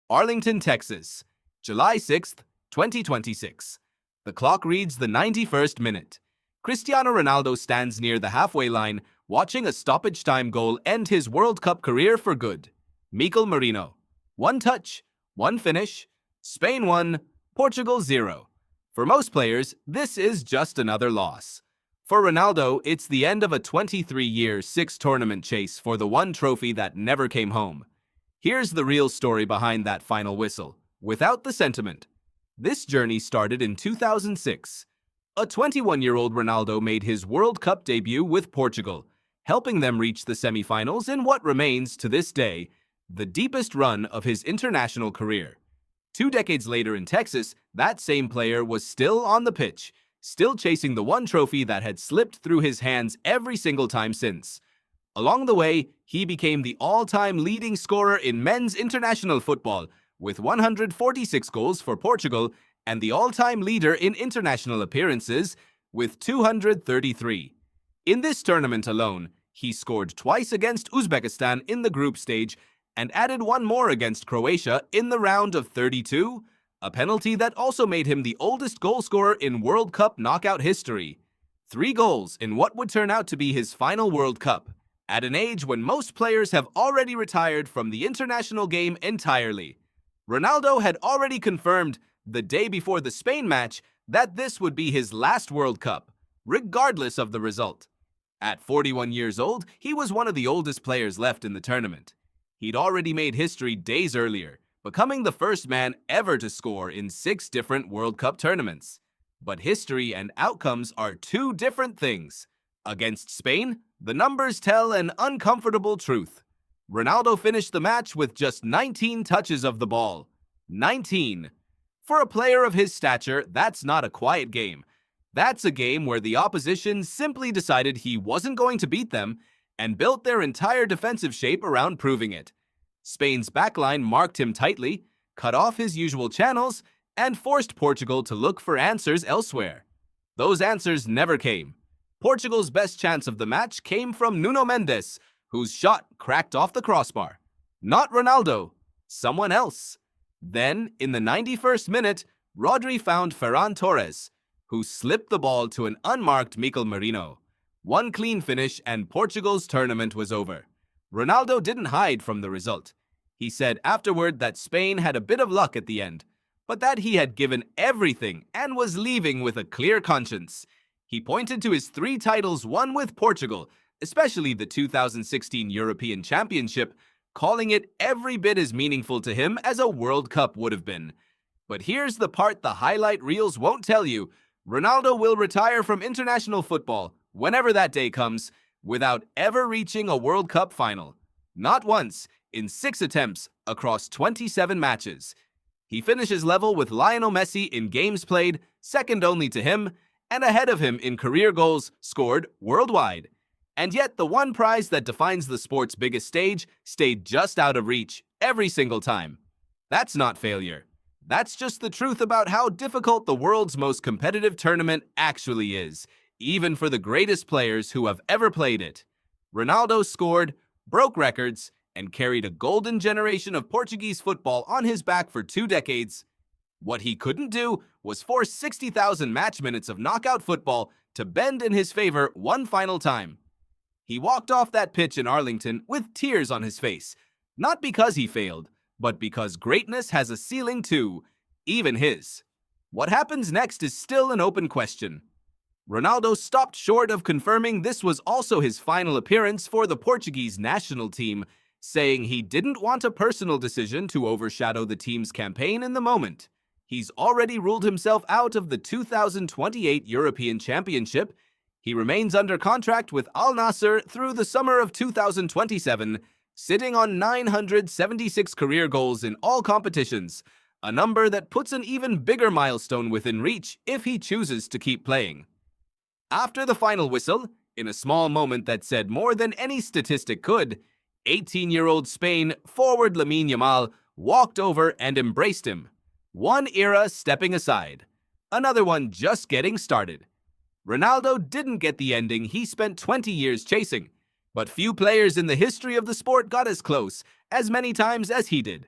Arlington, Texas, July 6th, 2026. The clock reads the 91st minute. Cristiano Ronaldo stands near the halfway line, watching a stoppage-time goal end his World Cup career for good. Mikel Merino. One touch, one finish. Spain 1, Portugal 0. For most players, this is just another loss. For Ronaldo, it's the end of a 23-year, six-tournament chase for the one trophy that never came home. Here's the real story behind that final whistle, without the sentiment. This journey started in 2006. A 21-year-old Ronaldo made his World Cup debut with Portugal, helping them reach the semifinals in what remains, to this day, the deepest run of his international career. 2 decades later in Texas, that same player was still on the pitch, still chasing the one trophy that had slipped through his hands every single time since. Along the way, he became the all-time leading scorer in men's international football, with 146 goals for Portugal, and the all-time leader in international appearances, with 233. In this tournament alone, he scored twice against Uzbekistan in the group stage, and added one more against Croatia in the round of 32, a penalty that also made him the oldest goalscorer in World Cup knockout history. 3 goals in what would turn out to be his final World Cup, at an age when most players have already retired from the international game entirely. Ronaldo had already confirmed, the day before the Spain match, that this would be his last World Cup, regardless of the result. At 41 years old, he was one of the oldest players left in the tournament. He'd already made history days earlier, becoming the first man ever to score in 6 different World Cup tournaments. But history and outcomes are 2 different things. Against Spain, the numbers tell an uncomfortable truth. Ronaldo finished the match with just 19 touches of the ball. 19. For a player of his stature, that's not a quiet game. That's a game where the opposition simply decided he wasn't going to beat them and built their entire defensive shape around proving it. Spain's backline marked him tightly, cut off his usual channels, and forced Portugal to look for answers elsewhere. Those answers never came. Portugal's best chance of the match came from Nuno Mendes, whose shot cracked off the crossbar. Not Ronaldo, someone else. Then, in the 91st minute, Rodri found Ferran Torres, who slipped the ball to an unmarked Mikel Merino. One clean finish and Portugal's tournament was over. Ronaldo didn't hide from the result. He said afterward that Spain had a bit of luck at the end, but that he had given everything and was leaving with a clear conscience. He pointed to his 3 titles won with Portugal, especially the 2016 European Championship, calling it every bit as meaningful to him as a World Cup would have been. But here's the part the highlight reels won't tell you. Ronaldo will retire from international football, whenever that day comes, without ever reaching a World Cup final. Not once, in 6 attempts across 27 matches. He finishes level with Lionel Messi in games played, second only to him, and ahead of him in career goals scored worldwide. And yet the one prize that defines the sport's biggest stage stayed just out of reach every single time. That's not failure. That's just the truth about how difficult the world's most competitive tournament actually is, even for the greatest players who have ever played it. Ronaldo scored, broke records, and carried a golden generation of Portuguese football on his back for 2 decades. What he couldn't do was force 60,000 match minutes of knockout football to bend in his favor one final time. He walked off that pitch in Arlington with tears on his face, not because he failed, but because greatness has a ceiling too, even his. What happens next is still an open question. Ronaldo stopped short of confirming this was also his final appearance for the Portuguese national team, saying he didn't want a personal decision to overshadow the team's campaign in the moment. He's already ruled himself out of the 2028 European Championship. He remains under contract with Al Nassr through the summer of 2027, sitting on 976 career goals in all competitions, a number that puts an even bigger milestone within reach if he chooses to keep playing. After the final whistle, in a small moment that said more than any statistic could, 18-year-old Spain forward Lamine Yamal walked over and embraced him. One era stepping aside, another one just getting started. Ronaldo didn't get the ending he spent 20 years chasing, but few players in the history of the sport got as close as many times as he did.